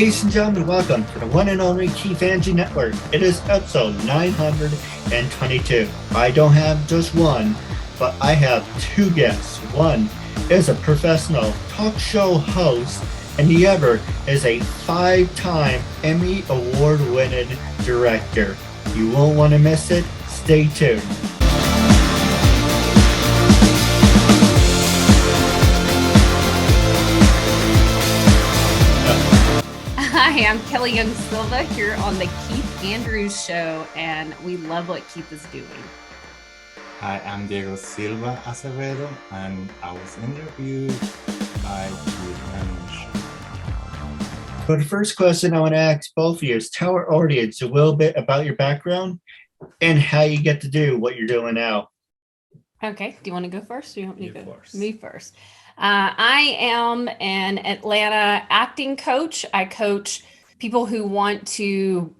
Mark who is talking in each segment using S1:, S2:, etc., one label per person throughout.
S1: Ladies and gentlemen, welcome to the one and only KeithAndrewNetwork. It is episode 922. I don't have just one, but I have two guests. One is a professional talk show host, and the other is a 5-time Emmy Award-winning director. You won't want to miss it. Stay tuned.
S2: Hi, I'm Kelly Young Silva here on the Keith Andrews Show, and we love what Keith is doing.
S3: Hi, I'm Diego Silva Acevedo, and I was interviewed by Keith Andrews.
S1: So the first question I want to ask both of you is tell our audience a little bit about your background and how you get to do what you're doing now.
S2: Okay, do you want to go first? Or do you want me to go?
S3: First.
S2: Me first. I am an Atlanta acting coach. I coach people who want to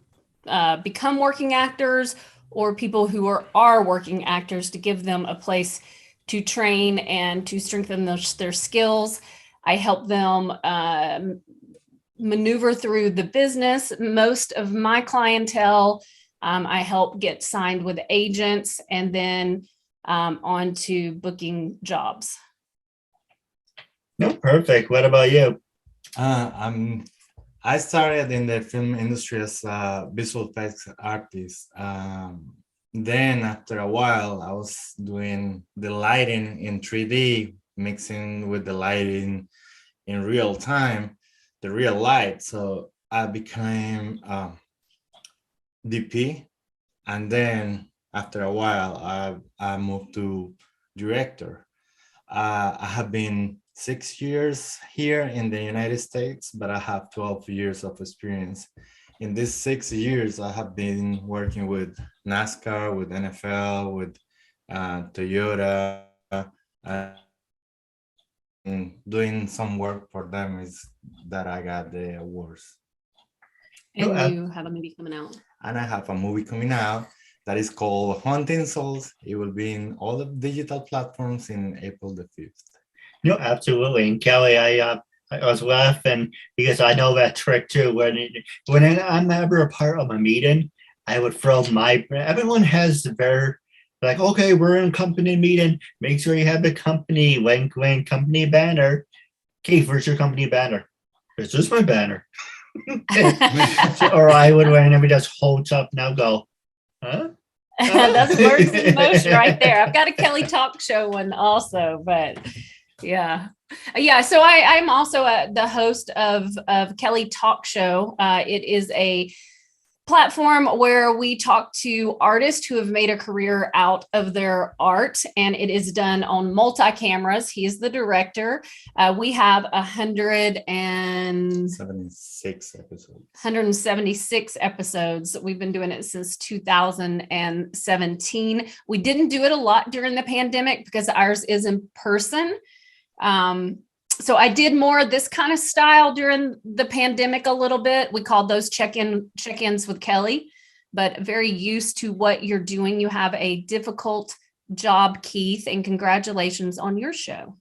S2: become working actors or people who are working actors to give them a place to train and to strengthen their skills. I help them maneuver through the business. Most of my clientele, I help get signed with agents and then on to booking jobs.
S1: No, perfect. What about you?
S3: I started in the film industry as a visual effects artist. Then after a while, I was doing the lighting in 3D, mixing with the lighting in real time, the real light. So I became DP. And then after a while, I moved to director. I have been 6 years here in the United States, but I have 12 years of experience. In these 6 years, I have been working with NASCAR, with NFL, with Toyota, and doing some work for them is that I got the awards.
S2: And you have a movie coming out.
S3: And I have a movie coming out that is called Haunting Souls. It will be in all the digital platforms in April the 5th.
S1: No, absolutely. And Kelly, I was laughing because I know that trick too. When I'm ever a part of a meeting, I would throw everyone has their, like, okay, we're in a company meeting. Make sure you have the company link, company banner. Keith, where's your company banner? It's just my banner. Or I would, when everybody just holds up now go, huh?
S2: That's words in motion right there. I've got a Kelly talk show one also, but yeah. So I'm also the host of Kelly Talk Show. It is a platform where we talk to artists who have made a career out of their art, and it is done on multi-cameras. He's the director. We have 176 episodes. We've been doing it since 2017. We didn't do it a lot during the pandemic because ours is in person. So I did more of this kind of style during the pandemic a little bit. We called those check-ins with Kelly, but very used to what you're doing. You have a difficult job, Keith, and congratulations on your show.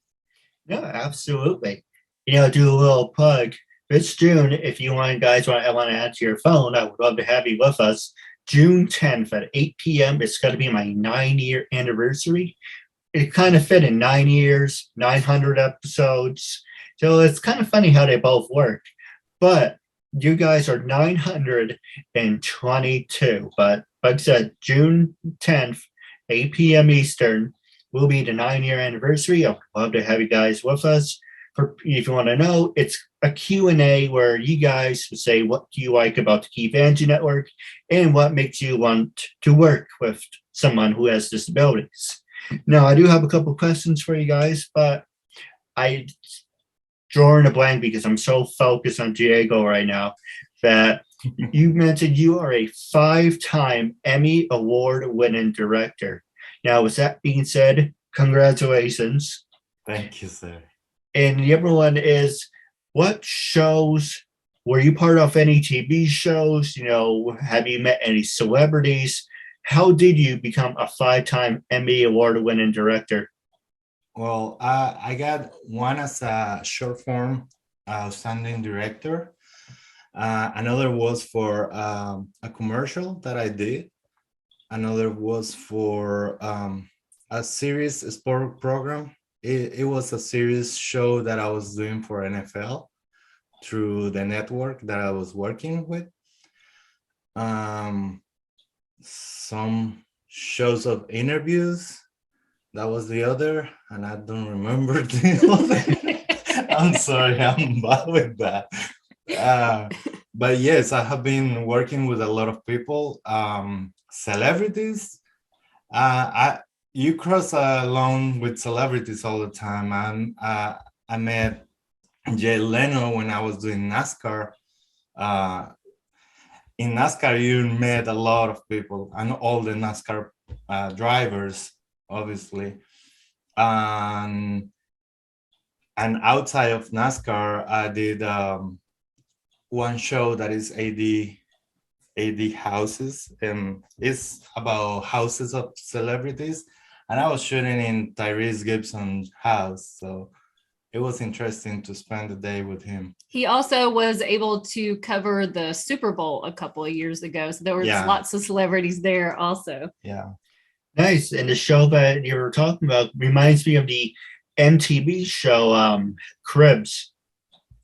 S1: No, absolutely. Do a little plug. This June, if you want to answer your phone, I would love to have you with us. June 10th at 8 p.m. It's going to be my 9-year anniversary. It kind of fit in 9 years, 900 episodes. So it's kind of funny how they both work. But you guys are 922. But like I said, June 10th, 8 p.m. Eastern, will be the 9-year anniversary. I'd love to have you guys with us. If you want to know, it's a Q&A where you guys say what do you like about the Keith Andrew Network and what makes you want to work with someone who has disabilities. Now, I do have a couple questions for you guys, but I drawing a blank because I'm so focused on Diego right now that you mentioned you are a 5-time Emmy Award-winning director. Now, with that being said, congratulations.
S3: Thank you, sir.
S1: And the other one is, what shows, were you part of any TV shows? Have you met any celebrities? How did you become a 5-time Emmy Award-winning director?
S3: Well, I got one as a short form outstanding director. Another was for a commercial that I did. Another was for a series sport program. It was a series show that I was doing for NFL through the network that I was working with. Some shows of interviews. That was the other, and I don't remember the other. I'm sorry, I'm bad with that. But yes, I have been working with a lot of people, celebrities. You cross along with celebrities all the time. I met Jay Leno when I was doing NASCAR. In NASCAR, you met a lot of people and all the NASCAR drivers, obviously. And outside of NASCAR, I did one show that is AD houses, and it's about houses of celebrities. And I was shooting in Tyrese Gibson's house, so it was interesting to spend the day with him.
S2: He also was able to cover the Super Bowl a couple of years ago, so there was lots of celebrities there also.
S3: Yeah.
S1: Nice. And the show that you were talking about reminds me of the MTV show Cribs.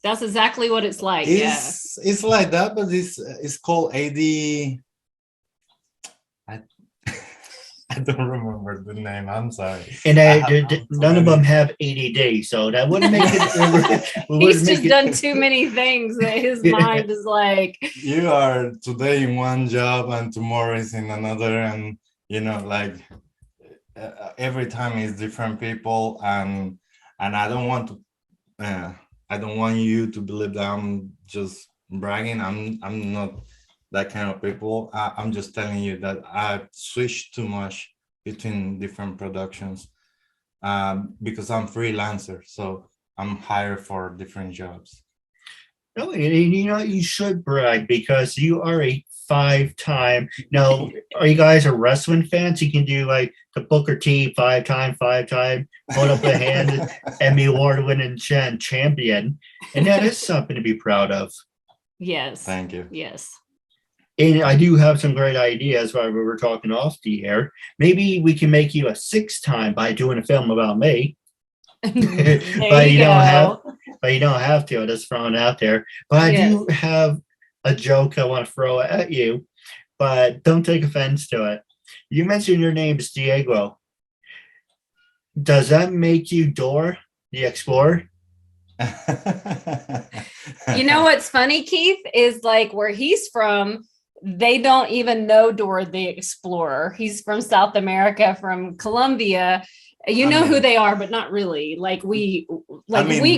S2: That's exactly what it's like.
S3: It's like that, but it's called AD. I don't remember the name. I'm sorry.
S1: And none of them have ADD, so that wouldn't make it.
S2: He's just done too many things that his mind is like.
S3: You are today in one job and tomorrow is in another, and like every time is different people, and I don't want to. I don't want you to believe that I'm just bragging. I'm not that kind of people. I'm just telling you that I switched too much between different productions because I'm freelancer, so I'm hired for different jobs.
S1: No, you should brag because you are a 5-time. Now, are you guys a wrestling fans? You can do like the Booker T 5-time, hold up a hand, Emmy Award-winning champion, and that is something to be proud of.
S2: Yes.
S3: Thank you.
S2: Yes.
S1: And I do have some great ideas while we were talking off the air. Maybe we can make you a 6-time by doing a film about me. But you don't have to. I'm just throwing it out there. But I do have a joke I want to throw at you, but don't take offense to it. You mentioned your name is Diego. Does that make you Dora the Explorer?
S2: You know what's funny, Keith, is like where he's from, they don't even know Dora the Explorer. He's from South America, from Colombia. You know who they are, but not really. We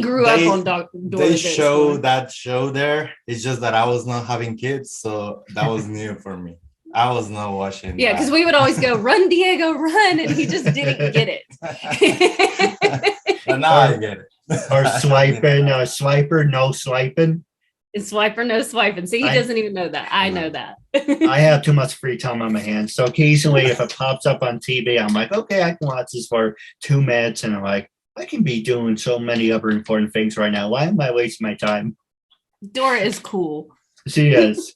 S2: grew up on Dora.
S3: They show that show there. It's just that I was not having kids, so that was new for me. I was not watching.
S2: Yeah, because we would always go, "Run, Diego, run," and he just didn't get it.
S3: But now I get it.
S1: Or swiping, swiper, no swiping.
S2: It's swiper, no swiping. See, he doesn't even know that. I know that.
S1: I have too much free time on my hands. So occasionally if it pops up on TV, I'm like, okay, I can watch this for 2 minutes. And I'm like, I can be doing so many other important things right now. Why am I wasting my time?
S2: Dora is cool.
S1: She is.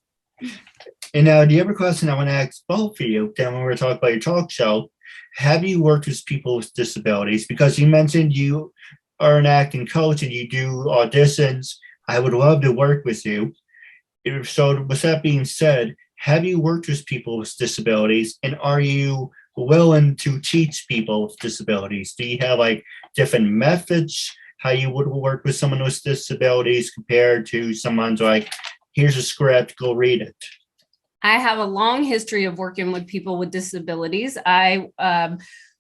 S1: And now the other question I want to ask both of you, then when we're talking about your talk show, have you worked with people with disabilities? Because you mentioned you are an acting coach and you do auditions. I would love to work with you. So with that being said, have you worked with people with disabilities, and are you willing to teach people with disabilities? Do you have like different methods how you would work with someone with disabilities compared to someone's like, here's a script, go read it?
S2: I have a long history of working with people with disabilities. I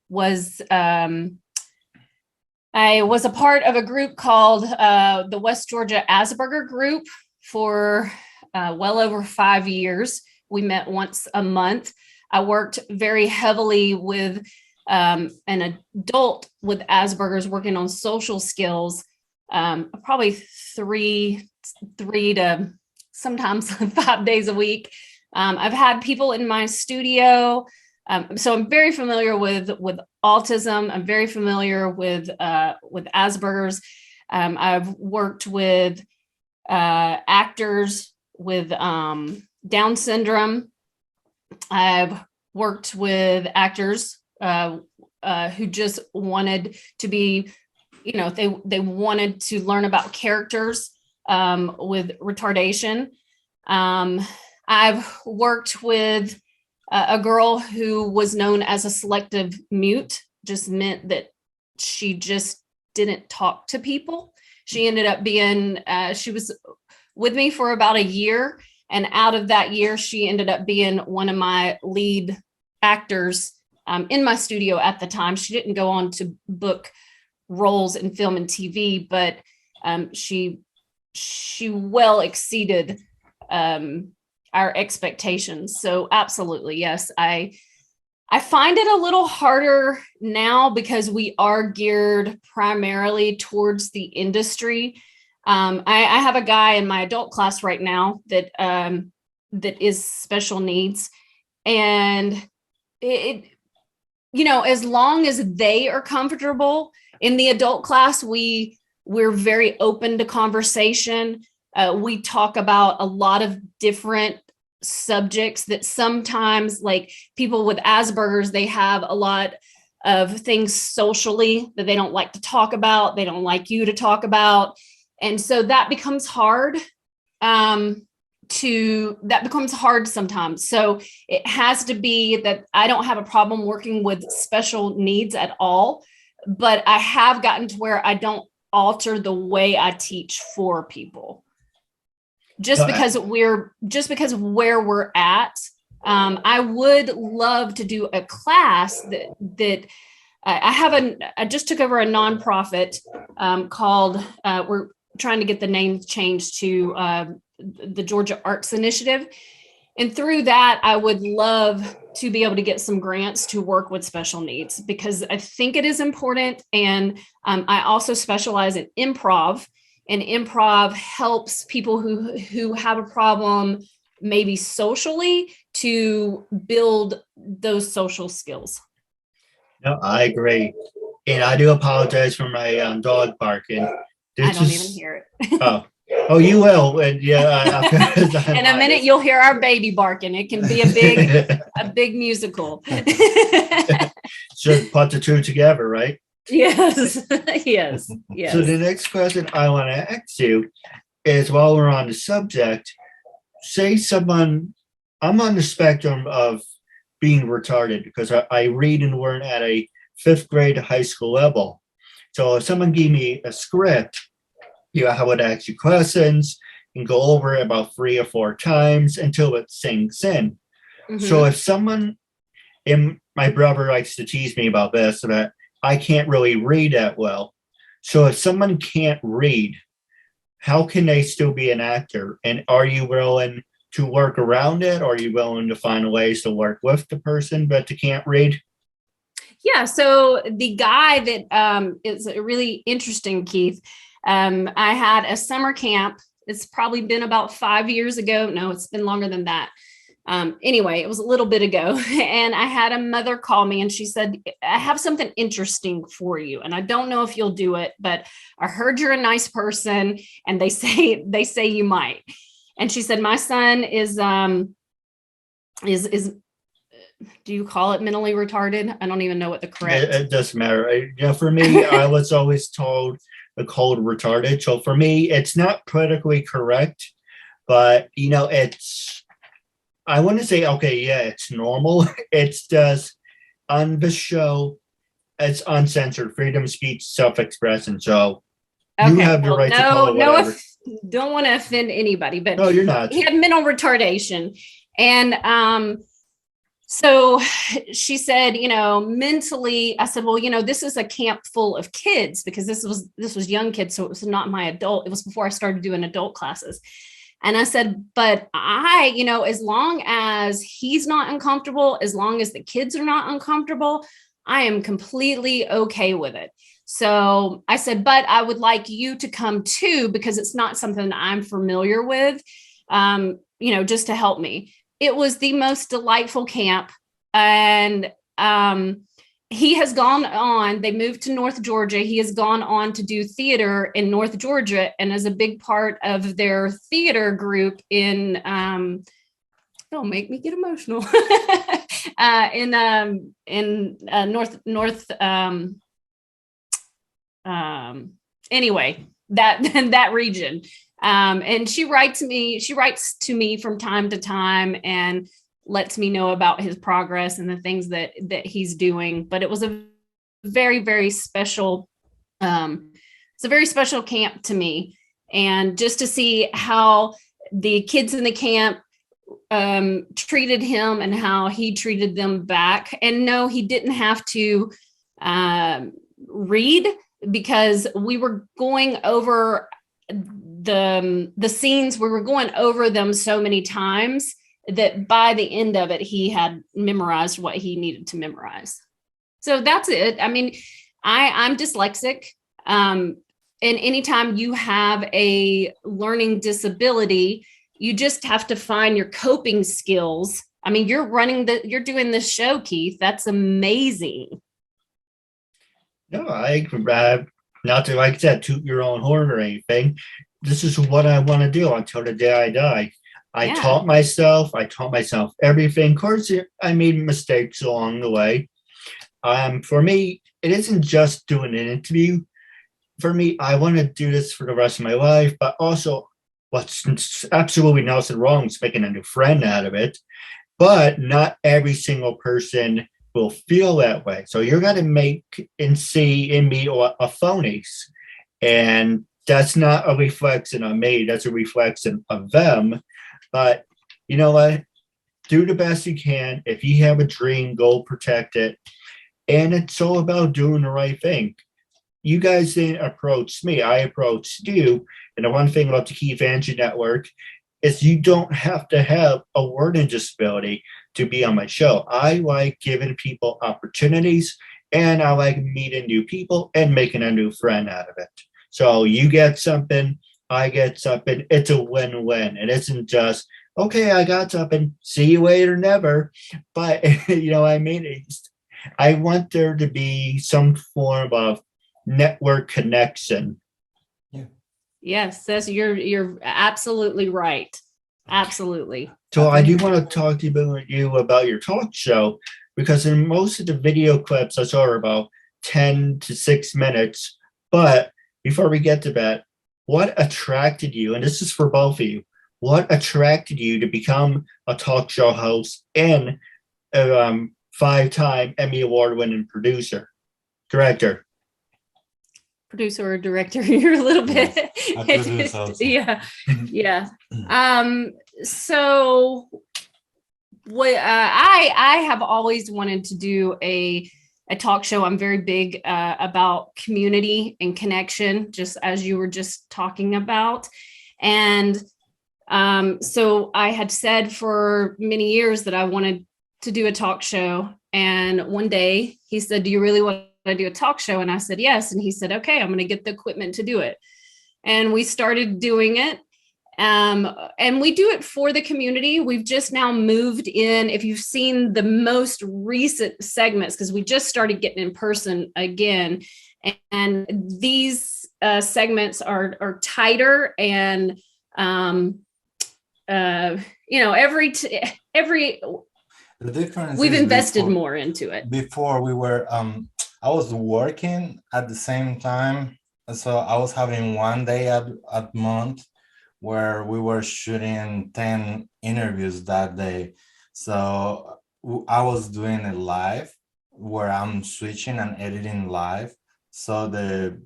S2: was a part of a group called the West Georgia Asperger Group for well over 5 years. We met once a month. I worked very heavily with an adult with Asperger's, working on social skills, probably three to sometimes 5 days a week. I've had people in my studio. So I'm very familiar with autism. I'm very familiar with Asperger's. I've worked with actors Down syndrome. I've worked with actors who just wanted to be, they wanted to learn about characters with retardation. I've worked with a girl who was known as a selective mute, just meant that she just didn't talk to people. She ended up being, she was with me for about a year. And out of that year, she ended up being one of my lead actors in my studio at the time. She didn't go on to book roles in film and TV, but she well exceeded our expectations. So absolutely, yes. I find it a little harder now because we are geared primarily towards the industry. I have a guy in my adult class right now that is special needs, and as long as they are comfortable in the adult class, we're very open to conversation. We talk about a lot of different subjects that sometimes, like people with Asperger's, they have a lot of things socially that they don't like to talk about. They don't like you to talk about. And so that becomes hard sometimes. So it has to be that I don't have a problem working with special needs at all, but I have gotten to where I don't alter the way I teach for people. Just because of where we're at. I would love to do a class that I just took over a nonprofit called, we're trying to get the name changed to the Georgia Arts Initiative. And through that, I would love to be able to get some grants to work with special needs, because I think it is important. And I also specialize in improv, and improv helps people who have a problem, maybe socially, to build those social skills.
S1: No, I agree. And I do apologize for my dog barking.
S2: I don't even hear
S1: it. Oh, you will. And yeah.
S2: In a minute, you'll hear our baby barking. It can be a big musical.
S1: Just put the two together, right?
S2: Yes. Yes.
S1: So the next question I want to ask you is, while we're on the subject, say someone, I'm on the spectrum of being retarded because I read and learn at a 5th grade high school level. So if someone gave me a script, I would ask you questions and go over it about 3 or 4 times until it sinks in. Mm-hmm. So if someone, and my brother likes to tease me about this, that I can't really read that well. So if someone can't read, how can they still be an actor? And are you willing to work around it? Or are you willing to find ways to work with the person but they can't read?
S2: Yeah. So the guy that is really interesting, Keith. I had a summer camp. It's probably been about 5 years ago. No, it's been longer than that. Anyway, it was a little bit ago, and I had a mother call me and she said, I have something interesting for you. And I don't know if you'll do it, but I heard you're a nice person and they say you might. And she said, my son is do you call it mentally retarded? I don't even know what the correct.
S1: It doesn't matter. For me, I was always told called retarded. So for me, it's not politically correct, but it's, I want to say, okay, yeah, it's normal. It's just on the show, it's uncensored, freedom of speech, self-expression. So you have the right to call it whatever.
S2: Don't want to offend anybody, but
S1: no, you're not.
S2: He had mental retardation. And so she said, mentally, I said, well, this is a camp full of kids, because this was young kids. So it was not my adult. It was before I started doing adult classes. And I said, but I, as long as he's not uncomfortable, as long as the kids are not uncomfortable, I am completely okay with it. So I said, but I would like you to come too, because it's not something that I'm familiar with, just to help me. It was the most delightful camp. And he has gone on, they moved to North Georgia. He has gone on to do theater in North Georgia, and as a big part of their theater group in, don't make me get emotional, anyway, that region. And she writes to me from time to time and lets me know about his progress and the things that he's doing. But it was a very, very special, it's a very special camp to me. And just to see how the kids in the camp treated him and how he treated them back. And no, he didn't have to read, because we were going over the scenes, we were going over them so many times that by the end of it, he had memorized what he needed to memorize. So that's it. I mean, I'm dyslexic. And anytime you have a learning disability, you just have to find your coping skills. I mean, you're doing this show, Keith. That's amazing.
S1: No, not to, like I said, toot your own horn or anything. This is what I want to do until the day I die. I taught myself everything. Of course, I made mistakes along the way. For me, it isn't just doing an interview. For me, I want to do this for the rest of my life, but also what's absolutely nothing wrong is making a new friend out of it. But not every single person will feel that way. So you're going to make and see in me a phonies. And that's not a reflection on me. That's a reflection of them. But you know what? Do the best you can. If you have a dream, go protect it. And it's all about doing the right thing. You guys didn't approach me. I approached you. And the one thing about the Keith Andrew Network is you don't have to have a learning disability to be on my show. I like giving people opportunities, and I like meeting new people and making a new friend out of it. So you get something, I get something. It's a win-win. It isn't just, okay, I got something, see you later, never. But, you know what I mean? I want there to be some form of network connection.
S2: Yeah. Yes, you're absolutely right. Absolutely.
S1: So I do want to talk to you about your talk show, because in most of the video clips I saw are about 10 to 6 minutes. But before we get to that, what attracted you, and this is for both of you, what attracted you to become a talk show host and a 5-time Emmy Award winning director?
S2: Producer or director, you're a little bit. Yeah. So what I have always wanted to do a talk show. I'm very big about community and connection, just as you were just talking about. And so I had said for many years that I wanted to do a talk show. And one day he said, "Do you really want to do a talk show?" And I said, "Yes." And he said, "Okay, I'm going to get the equipment to do it." And we started doing it. And we do it for the community. We've just now moved in. If you've seen the most recent segments, because we just started getting in person again, and these segments are tighter, and every
S3: the difference
S2: we've invested more into it.
S3: Before we were I was working at the same time, so I was having one day at month where we were shooting 10 interviews that day. So I was doing it live, where I'm switching and editing live. So the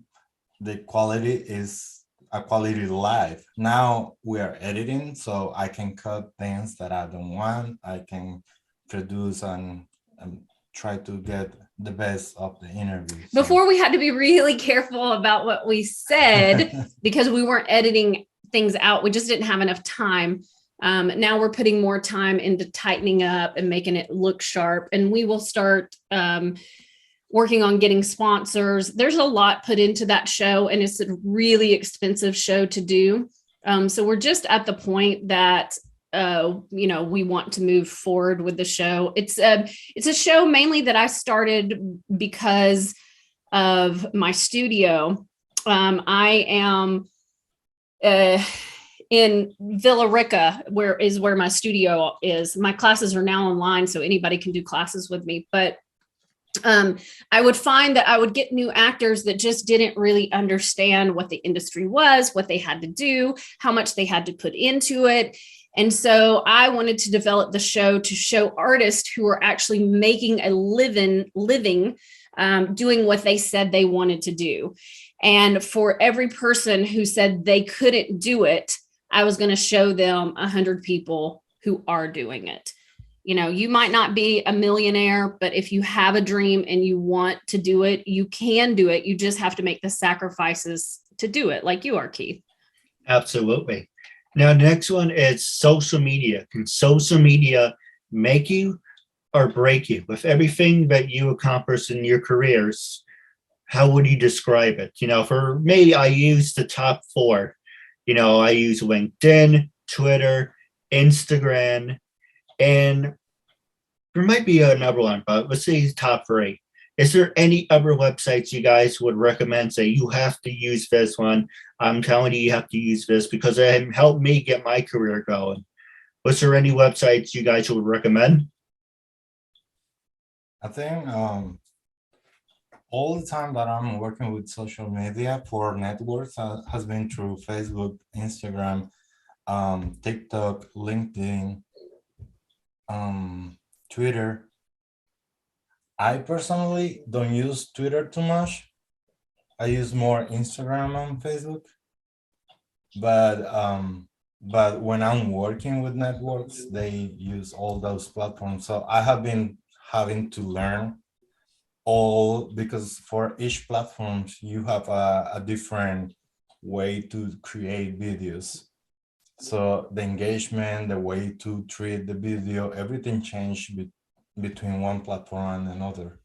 S3: quality is a quality live. Now we are editing, so I can cut things that I don't want. I can produce and try to get the best of the interview.
S2: Before we had to be really careful about what we said because we weren't editing things out. We just didn't have enough time. Now we're putting more time into tightening up and making it look sharp. And we will start working on getting sponsors. There's a lot put into that show, and it's a really expensive show to do. So we're just at the point that we want to move forward with the show. It's a show mainly that I started because of my studio. I am in Villa Rica, where my studio is. My classes are now online, so anybody can do classes with me. But I would find that I would get new actors that just didn't really understand what the industry was, what they had to do, how much they had to put into it. And so I wanted to develop the show to show artists who are actually making a living doing what they said they wanted to do. And for every person who said they couldn't do it, I was going to show them 100 people who are doing it. You might not be a millionaire, but if you have a dream and you want to do it, you can do it. You just have to make the sacrifices to do it, like you are, Keith.
S1: Absolutely. Now, the next one is social media. Can social media make you or break you? With everything that you accomplish in your careers, how would you describe it? For me, I use the top 4. I use LinkedIn, Twitter, Instagram, and there might be another one, but let's say top 3. Is there any other websites you guys would recommend? Say you have to use this one. I'm telling you, you have to use this because it helped me get my career going. Was there any websites you guys would recommend?
S3: I think all the time that I'm working with social media for networks has been through Facebook, Instagram, TikTok, LinkedIn, Twitter. I personally don't use Twitter too much. I use more Instagram and Facebook. But when I'm working with networks, they use all those platforms. So I have been having to learn all, because for each platform you have a different way to create videos. So the engagement, the way to treat the video, everything changed between one platform and another.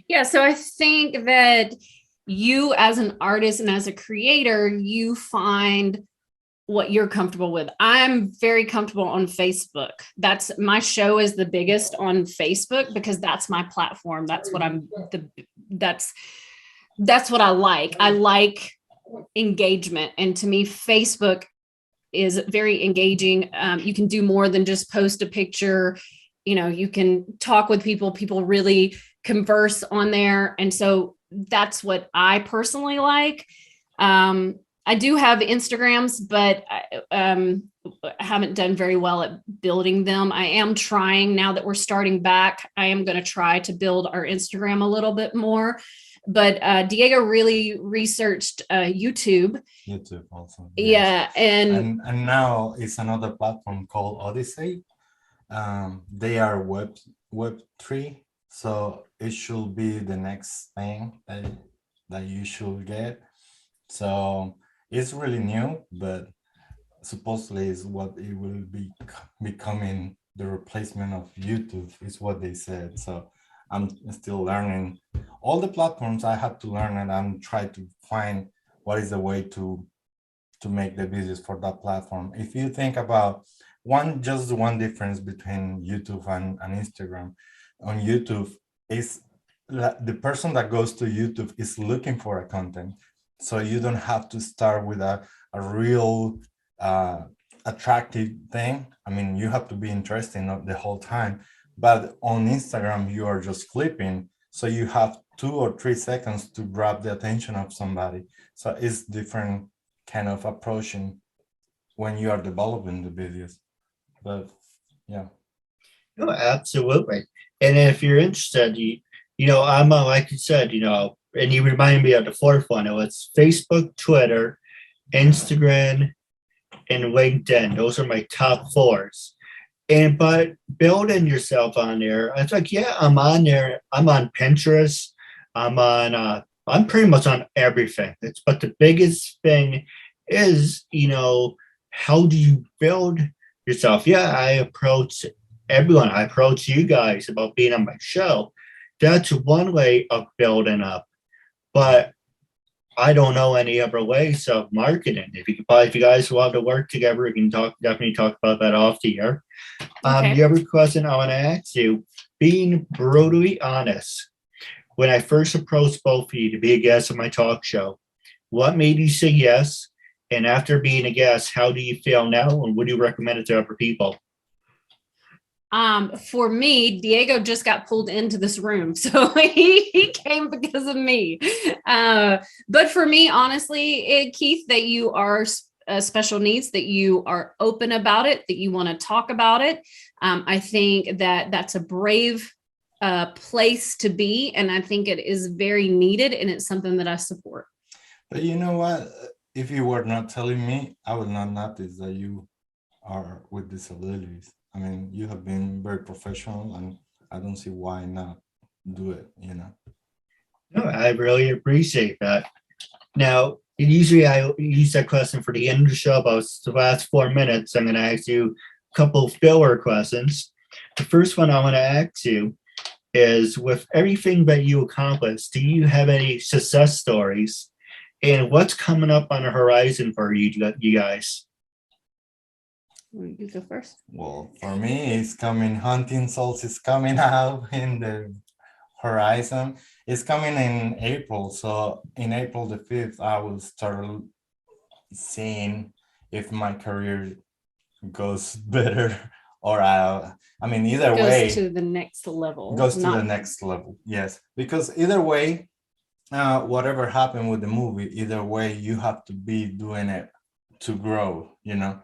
S2: Yeah, so I think that you as an artist and as a creator, you find what you're comfortable with. I'm very comfortable on Facebook. My show is the biggest on Facebook because that's my platform. That's what that's what I like. I like engagement. And to me, Facebook is very engaging. You can do more than just post a picture. You can talk with people. People really converse on there. And so that's what I personally like. I do have Instagrams, but I haven't done very well at building them. I am trying, now that we're starting back, I am going to try to build our Instagram a little bit more. But Diego really researched YouTube.
S3: YouTube also.
S2: Yeah.
S3: Yes. And now it's another platform called Odyssey. They are Web3. So it should be the next thing that you should get. So it's really new, but supposedly is what it will be becoming the replacement of YouTube, is what they said. So I'm still learning all the platforms. I have to learn, and I'm trying to find what is the way to make the videos for that platform. If you think about just one difference between YouTube and Instagram, on YouTube is the person that goes to YouTube is looking for a content. So you don't have to start with a real attractive thing. I mean, you have to be interesting the whole time. But on Instagram, you are just clipping. So you have 2 or 3 seconds to grab the attention of somebody. So it's different kind of approaching when you are developing the videos. But yeah.
S1: No, absolutely. And if you're interested, I'm like you said, and you remind me of the 4th one. It was Facebook, Twitter, Instagram, and LinkedIn. Those are my top 4s. But building yourself on there, it's like, yeah, I'm on there. I'm on Pinterest. I'm pretty much on everything. But the biggest thing is, how do you build yourself? Yeah, I approach everyone. I approach you guys about being on my show. That's one way of building up. But I don't know any other ways of marketing. If you guys want to work together, we can definitely talk about that off the air.
S2: Okay.
S1: The other question I want to ask you, being brutally honest, when I first approached both of you to be a guest on my talk show, what made you say yes? And after being a guest, how do you feel now? And would you recommend it to other people?
S2: For me, Diego just got pulled into this room. So he came because of me. But for me, honestly, Keith, that you are special needs, that you are open about it, that you want to talk about it. I think that that's a brave place to be. And I think it is very needed. And it's something that I support.
S3: But you know what? If you were not telling me, I would not notice that you are with disabilities. I mean, you have been very professional, and I don't see why not do it, you know?
S1: No, I really appreciate that. Now, usually I use that question for the end of the show, but the last 4 minutes, I'm going to ask you a couple filler questions. The first one I want to ask you is, with everything that you accomplished, do you have any success stories? And what's coming up on the horizon for you guys?
S2: You go first.
S3: Well, for me, it's coming. Hunting Souls is coming out in the horizon. It's coming in April. So in April the 5th, I will start seeing if my career goes better or I mean, either way.
S2: Goes to the next level.
S3: Goes to the next level, yes. Because either way, whatever happened with the movie, either way, you have to be doing it to grow, you know?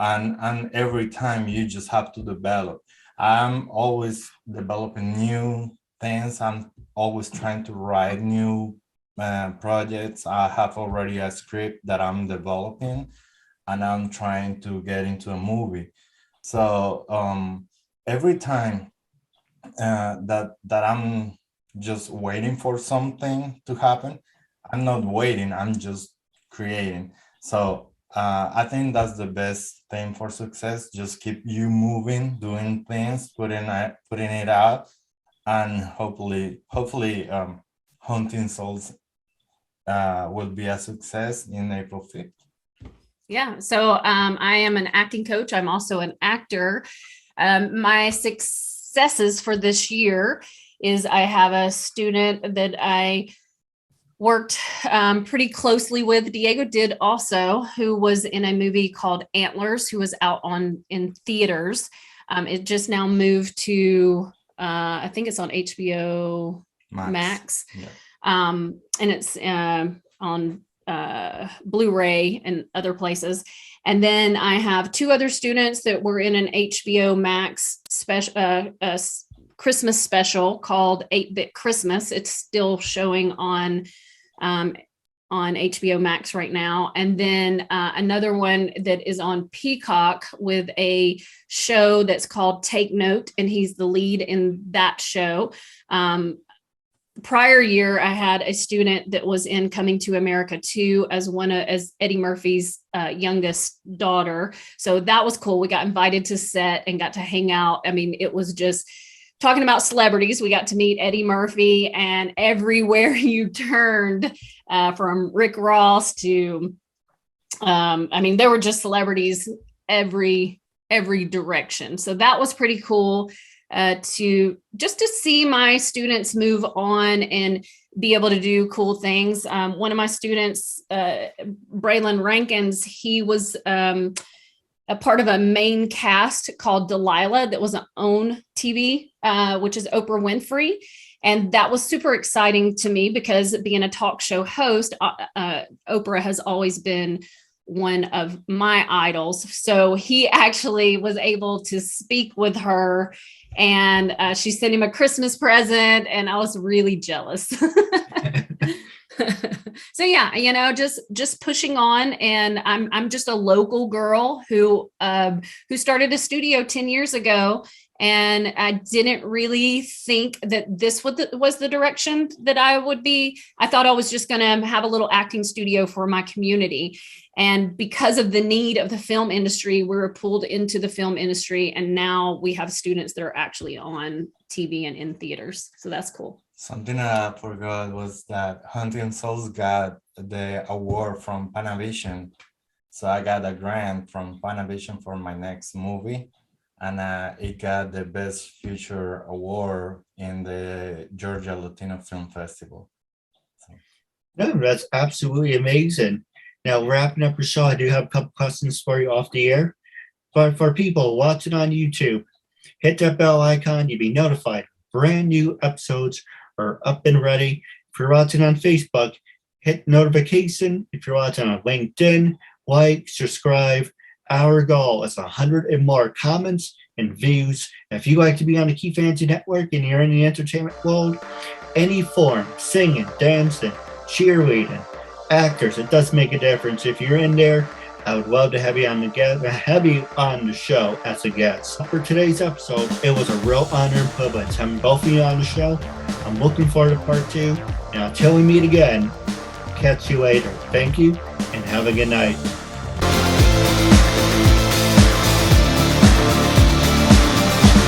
S3: And every time you just have to develop. I'm always developing new things. I'm always trying to write new projects. I have already a script that I'm developing, and I'm trying to get into a movie. So every time that I'm just waiting for something to happen, I'm not waiting, I'm just creating. So I think that's the best thing for success. Just keep you moving, doing things, putting it out, and hopefully Hunting Souls will be a success in April 5th.
S2: Yeah. So I am an acting coach. I'm also an actor. My successes for this year is I have a student that I worked pretty closely with. Diego did also, who was in a movie called Antlers, who was out in theaters. It just now moved to, I think it's on HBO Max. Yeah. And it's on Blu-ray and other places. And then I have two other students that were in an HBO Max special, Christmas special called 8-Bit Christmas. It's still showing on HBO Max right now. And then another one that is on Peacock with a show that's called Take Note, and he's the lead in that show. Prior year, I had a student that was in Coming to America 2 as Eddie Murphy's youngest daughter. So that was cool. We got invited to set and got to hang out. I mean, it was just talking about celebrities. We got to meet Eddie Murphy, and everywhere you turned, from Rick Ross to, I mean, there were just celebrities every direction. So that was pretty cool. To see my students move on and be able to do cool things. One of my students, Braylon Rankins, he was a part of a main cast called Delilah that was on OWN TV, which is Oprah Winfrey. And that was super exciting to me because being a talk show host, Oprah has always been one of my idols. So he actually was able to speak with her, and she sent him a Christmas present, and I was really jealous. So yeah, just pushing on, and I'm just a local girl who started a studio 10 years ago, And I didn't really think that this was the direction that I would be. I thought I was just going to have a little acting studio for my community. And because of the need of the film industry, we were pulled into the film industry. And now we have students that are actually on TV and in theaters. So that's cool.
S3: Something I forgot was that Hunting Souls got the award from Panavision. So I got a grant from Panavision for my next movie. And it got the Best Feature Award in the Georgia Latino Film Festival. So.
S1: No, that's absolutely amazing. Now, wrapping up our show, I do have a couple questions for you off the air. But for people watching on YouTube, hit that bell icon. You'll be notified. Brand new episodes are up and ready. If you're watching on Facebook, hit notification. If you're watching on LinkedIn, like, subscribe. Our goal is 100 and more comments and views. If you like to be on the Keith Andrew Network and you're in the entertainment world, any form, singing, dancing, cheerleading, actors, it does make a difference. If you're in there, I would love to have you on the show as a guest. For today's episode, it was a real honor and privilege having both of you on the show. I'm looking forward to part 2. And until we meet again, catch you later. Thank you and have a good night.